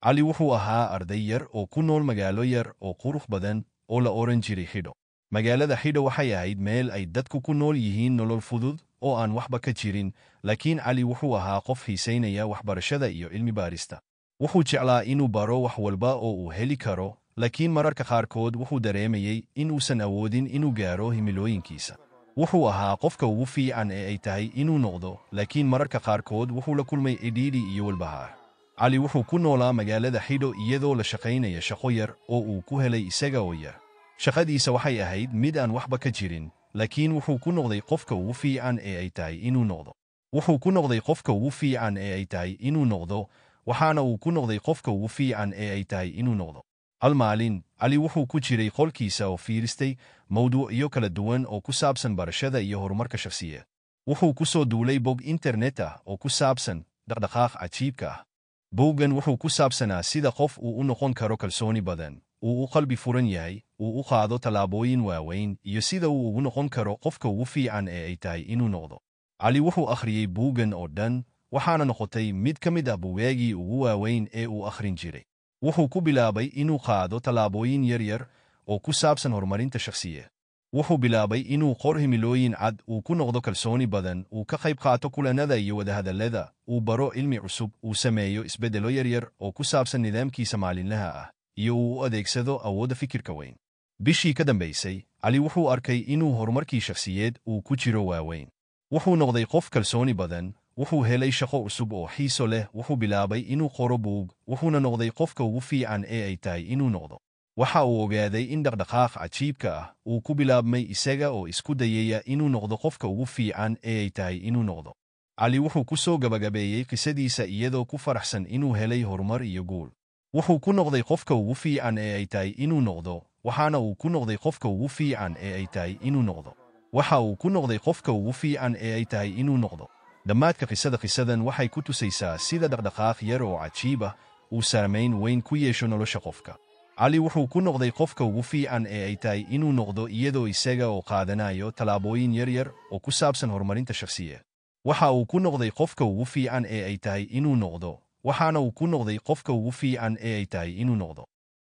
cali wuxuu ahaa arday yar oo ku nool magaalo yar oo qurux badan oo la oran jiray xidho. magaalada xidho waxay ahayd meel ay dadku ku nool yihiin nolol fudud oo aan waxba ka jirin, laakiin cali wuxuu ahaa qof xiisaynaya waxbarashada iyo cilmi baarista. wuxuu jeclaa inuu baro wax walba oo uu heli karo, laakiin mararka qaarkood wuxuu dareemayay inuusan awoodin inuu gaaro himilooyinkiisa. wuxuu ahaa qofka ugu fiican ee ay tahay inuu noqdo, laakiin mararka qaarkood wuxuu la kulmay cidhiidhi iyo walbahaar. cali wuxuu ku noolaa magaalada xidho iyadoo la shaqaynaya shaqo yar oo uu ku helay isaga oo yar. shaqadiisa waxay ahayd mid aan waxba ka jirin, laakiin wuxuu ku noqday qofka ugu fiican ee ay tahay inuu noqdo. wuxuu ku noqday qofka ugu fiican ee ay tahay inuu noqdo, waxaana uu ku noqday qofka ugu fiican ee ay tahay inuu noqdo. hal maalin, cali wuxuu ku jiray qolkiisa oo fiiristay mawduucyo kala duwan oo ku saabsan barashada iyo horumarka shakhsiyeed. wuxuu ku soo duulay bog internet ah oo ku saabsan dhaqdhaqaaq cajiibka ah. boggan wuxuu ku saabsanaa sida qof uu u noqon karo kalsooni badan, uu u qalbi furan yahay, uu u qaado tallaabooyin waaweyn, iyo sida uu ugu noqon karo qofka ugu fiican ee ay tahay inuu noqdo. cali wuxuu akhriyey boggan oo dhan, waxaana noqotay mid ka mid ah buugaagii ugu waaweyn ee uu akhrin jiray. wuxuu ku bilaabay inuu qaado tallaabooyin yaryar oo ku saabsan horumarinta shakhsiyeed. wuxuu bilaabay inuu qor himilooyin cad, uu ku noqdo kalsooni badan, uu ka qayb qaato kulanada iyo wadahadallada, uu baro cilmi cusub, uu sameeyo isbeddelo yaryar oo ku saabsan nidaamkiisa maalinlaha ah, iyo uu u adeegsado awoodda fikirka weyn. bishii ka dambaysay, cali wuxuu arkay inuu horumarkii shakhsiyeed uu ku jiro waaweyn. wuxuu noqday qof kalsooni badan, wuxuu helay shaqo cusub oo xiiso leh, wuxuu bilaabay inuu qoro buug, wuxuuna noqday qofka ugu fiican ee ay tahay inuu noqdo. waxa uu ogaaday in dhaqdhaqaaq cajiibka ah uu ku bilaabmay isaga oo isku dayaya inuu noqdo qofka ugu fiican ee ay tahay inuu noqdo. cali wuxuu ku soo gabagabeeyey qisadiisa iyadoo ku faraxsan inuu helay horumar iyo guul. wuxuu ku noqday qofka ugu fiican ee ay tahay inuu noqdo, waxaana uu ku noqday qofka ugu fiican ee ay tahay inuu noqdo. waxa uu ku noqday qofka ugu fiican ee ay tahay inuu noqdo. dhammaadka qisadan waxay ku tusaysaa sida dhaqdhaqaaq yar oo cajiib ah uu saamayn weyn ku yeesho nolosha qofka. cali wuxuu ku noqday qofka ugu fiican ee ay tahay inuu noqdo iyadoo isaga oo qaadanayo tallaabooyin yaryar oo ku saabsan horumarinta shakhsiyeed. waxa uu ku noqday qofka ugu fiican ee ay tahay inuu noqdo, waxaana uu ku noqday qofka ugu fiican ee ay tahay inuu noqdo.